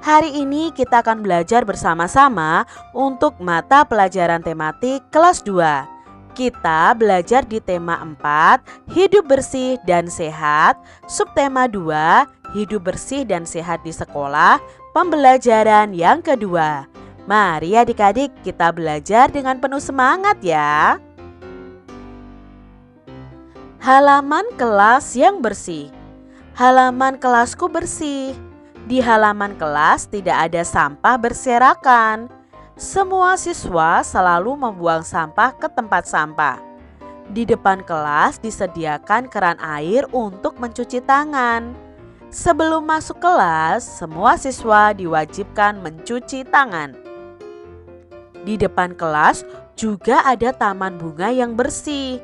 Hari ini kita akan belajar bersama-sama untuk mata pelajaran tematik kelas 2. Kita belajar di tema 4, hidup bersih dan sehat, subtema 2, hidup bersih dan sehat di sekolah, pembelajaran yang kedua. Mari adik-adik kita belajar dengan penuh semangat ya. Halaman kelas yang bersih. Halaman kelasku bersih. Di halaman kelas tidak ada sampah berserakan. Semua siswa selalu membuang sampah ke tempat sampah. Di depan kelas disediakan keran air untuk mencuci tangan. Sebelum masuk kelas, semua siswa diwajibkan mencuci tangan. Di depan kelas juga ada taman bunga yang bersih.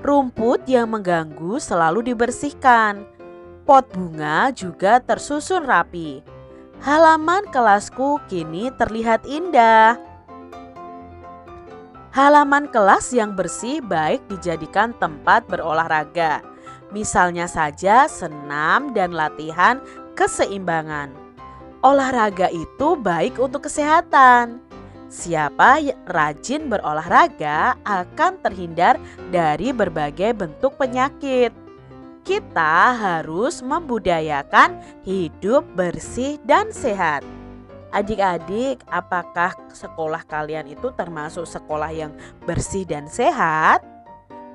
Rumput yang mengganggu selalu dibersihkan. Pot bunga juga tersusun rapi. Halaman kelasku kini terlihat indah. Halaman kelas yang bersih baik dijadikan tempat berolahraga. Misalnya saja senam dan latihan keseimbangan. Olahraga itu baik untuk kesehatan. Siapa yang rajin berolahraga akan terhindar dari berbagai bentuk penyakit. Kita harus membudayakan hidup bersih dan sehat. Adik-adik, apakah sekolah kalian itu termasuk sekolah yang bersih dan sehat?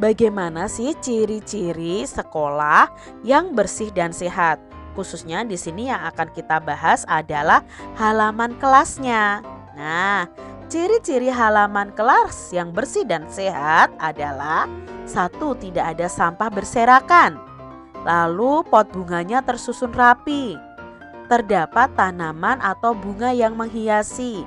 Bagaimana sih ciri-ciri sekolah yang bersih dan sehat? Khususnya di sini yang akan kita bahas adalah halaman kelasnya. Nah, ciri-ciri halaman kelas yang bersih dan sehat adalah 1. Tidak ada sampah berserakan. Lalu pot bunganya tersusun rapi. Terdapat tanaman atau bunga yang menghiasi.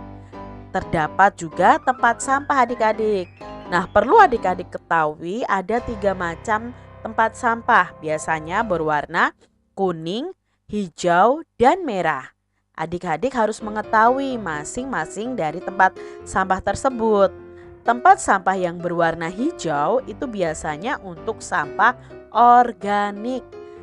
Terdapat juga tempat sampah adik-adik. Nah, perlu adik-adik ketahui ada 3 macam tempat sampah. Biasanya berwarna kuning, hijau, dan merah. Adik-adik harus mengetahui masing-masing dari tempat sampah tersebut. Tempat sampah yang berwarna hijau itu biasanya untuk sampah organik.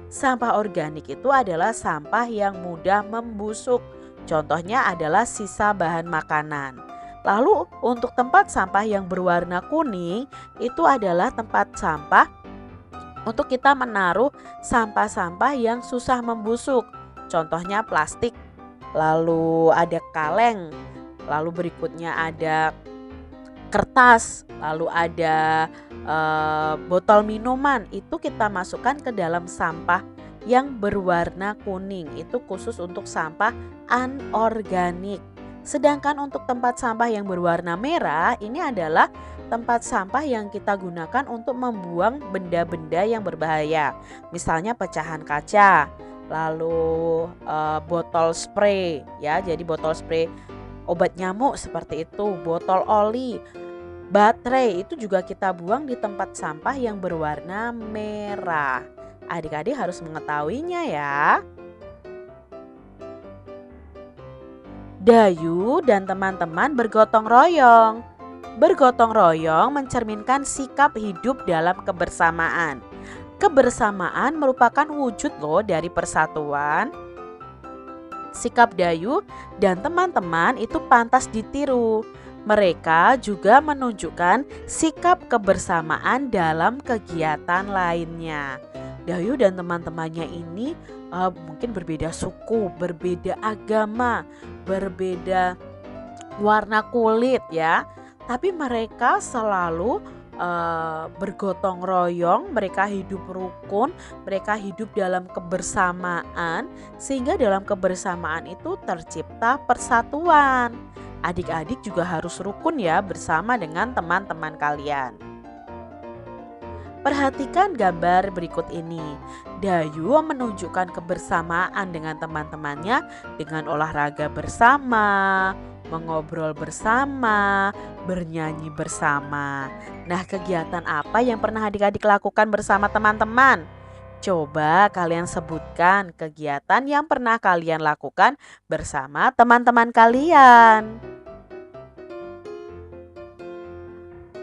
Sampah organik itu adalah sampah yang mudah membusuk. Contohnya adalah sisa bahan makanan. Lalu untuk tempat sampah yang berwarna kuning itu adalah tempat sampah untuk kita menaruh sampah-sampah yang susah membusuk. Contohnya plastik. Lalu ada kaleng. Lalu berikutnya ada kertas, lalu ada botol minuman. Itu kita masukkan ke dalam sampah yang berwarna kuning. Itu khusus untuk sampah anorganik. Sedangkan untuk tempat sampah yang berwarna merah, ini adalah tempat sampah yang kita gunakan untuk membuang benda-benda yang berbahaya. Misalnya pecahan kaca, lalu botol spray ya. Jadi botol spray obat nyamuk seperti itu, botol oli, baterai itu juga kita buang di tempat sampah yang berwarna merah. Adik-adik harus mengetahuinya ya. Dayu dan teman-teman bergotong royong. Bergotong royong mencerminkan sikap hidup dalam kebersamaan. Kebersamaan merupakan wujud dari persatuan. Sikap Dayu dan teman-teman itu pantas ditiru. Mereka juga menunjukkan sikap kebersamaan dalam kegiatan lainnya. Dayu dan teman-temannya ini mungkin berbeda suku, berbeda agama, berbeda warna kulit ya. Tapi mereka selalu bergotong royong, mereka hidup rukun, mereka hidup dalam kebersamaan, sehingga dalam kebersamaan itu tercipta persatuan. Adik-adik juga harus rukun ya bersama dengan teman-teman kalian. Perhatikan gambar berikut ini. Dayu menunjukkan kebersamaan dengan teman-temannya dengan olahraga bersama, mengobrol bersama, bernyanyi bersama. Nah, kegiatan apa yang pernah adik-adik lakukan bersama teman-teman? Coba kalian sebutkan kegiatan yang pernah kalian lakukan bersama teman-teman kalian.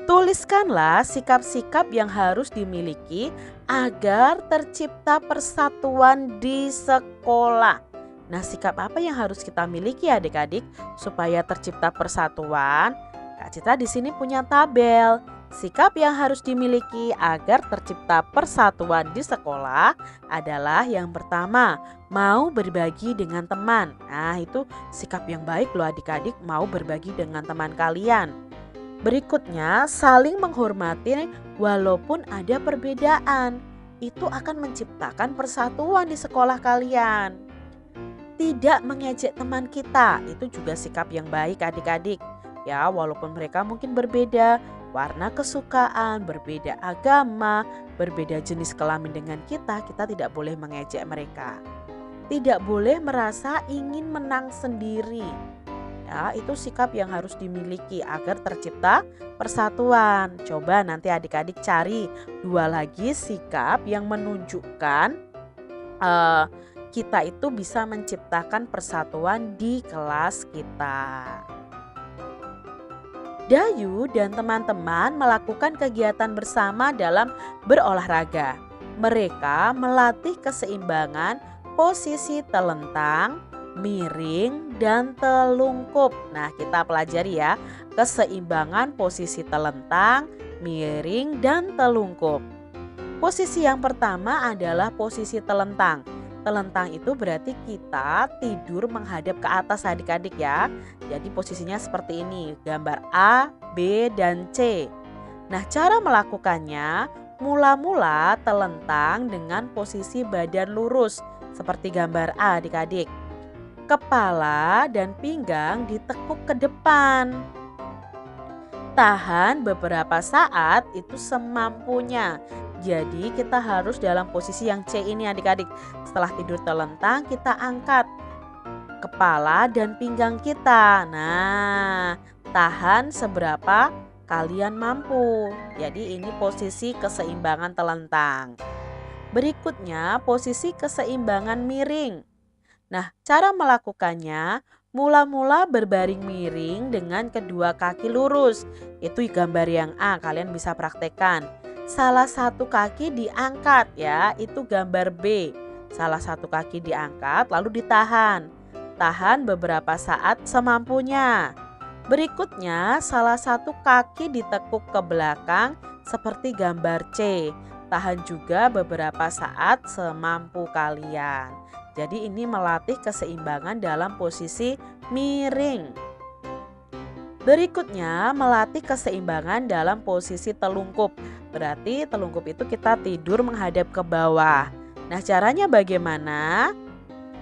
Tuliskanlah sikap-sikap yang harus dimiliki agar tercipta persatuan di sekolah. Nah, sikap apa yang harus kita miliki adik-adik supaya tercipta persatuan? Kak Citra di sini punya tabel. Sikap yang harus dimiliki agar tercipta persatuan di sekolah adalah yang pertama, mau berbagi dengan teman. Nah, itu sikap yang baik loh adik-adik, mau berbagi dengan teman kalian. Berikutnya, saling menghormati walaupun ada perbedaan. Itu akan menciptakan persatuan di sekolah kalian. Tidak mengejek teman kita, itu juga sikap yang baik adik-adik. Ya, walaupun mereka mungkin berbeda warna kesukaan, berbeda agama, berbeda jenis kelamin dengan kita tidak boleh mengejek mereka. Tidak boleh merasa ingin menang sendiri. Ya, itu sikap yang harus dimiliki agar tercipta persatuan. Coba nanti adik-adik cari 2 lagi sikap yang menunjukkan kita itu bisa menciptakan persatuan di kelas kita. Dayu dan teman-teman melakukan kegiatan bersama dalam berolahraga. Mereka melatih keseimbangan posisi telentang, miring, dan telungkup. Nah, kita pelajari ya, keseimbangan posisi telentang, miring, dan telungkup. Posisi yang pertama adalah posisi telentang. Telentang itu berarti kita tidur menghadap ke atas adik-adik ya. Jadi posisinya seperti ini, gambar A, B, dan C. Nah, cara melakukannya, mula-mula telentang dengan posisi badan lurus seperti gambar A adik-adik. Kepala dan pinggang ditekuk ke depan. Tahan beberapa saat itu semampunya. Jadi kita harus dalam posisi yang C ini adik-adik. Setelah tidur telentang kita angkat kepala dan pinggang kita. Nah, tahan seberapa kalian mampu. Jadi ini posisi keseimbangan telentang. Berikutnya posisi keseimbangan miring. Nah, cara melakukannya mula-mula berbaring miring dengan kedua kaki lurus. Itu gambar yang A, kalian bisa praktekkan. Salah satu kaki diangkat ya, itu gambar B. Salah satu kaki diangkat lalu ditahan. Tahan beberapa saat semampunya. Berikutnya salah satu kaki ditekuk ke belakang seperti gambar C. Tahan juga beberapa saat semampu kalian. Jadi ini melatih keseimbangan dalam posisi miring. Berikutnya melatih keseimbangan dalam posisi telungkup. Berarti telungkup itu kita tidur menghadap ke bawah. Nah, caranya bagaimana?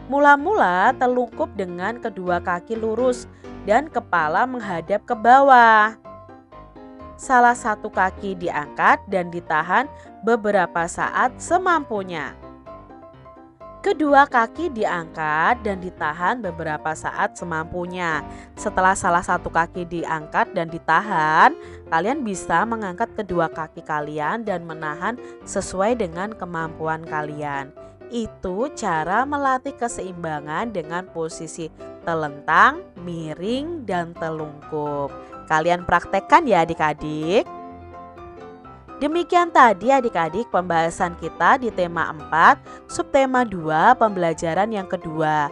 Mula-mula telungkup dengan kedua kaki lurus dan kepala menghadap ke bawah. Salah satu kaki diangkat dan ditahan beberapa saat semampunya. Kedua kaki diangkat dan ditahan beberapa saat semampunya. Setelah salah satu kaki diangkat dan ditahan, kalian bisa mengangkat kedua kaki kalian dan menahan sesuai dengan kemampuan kalian. Itu cara melatih keseimbangan dengan posisi telentang, miring, dan telungkup. Kalian praktekkan ya adik-adik. Demikian tadi adik-adik pembahasan kita di tema 4, subtema 2, pembelajaran yang kedua.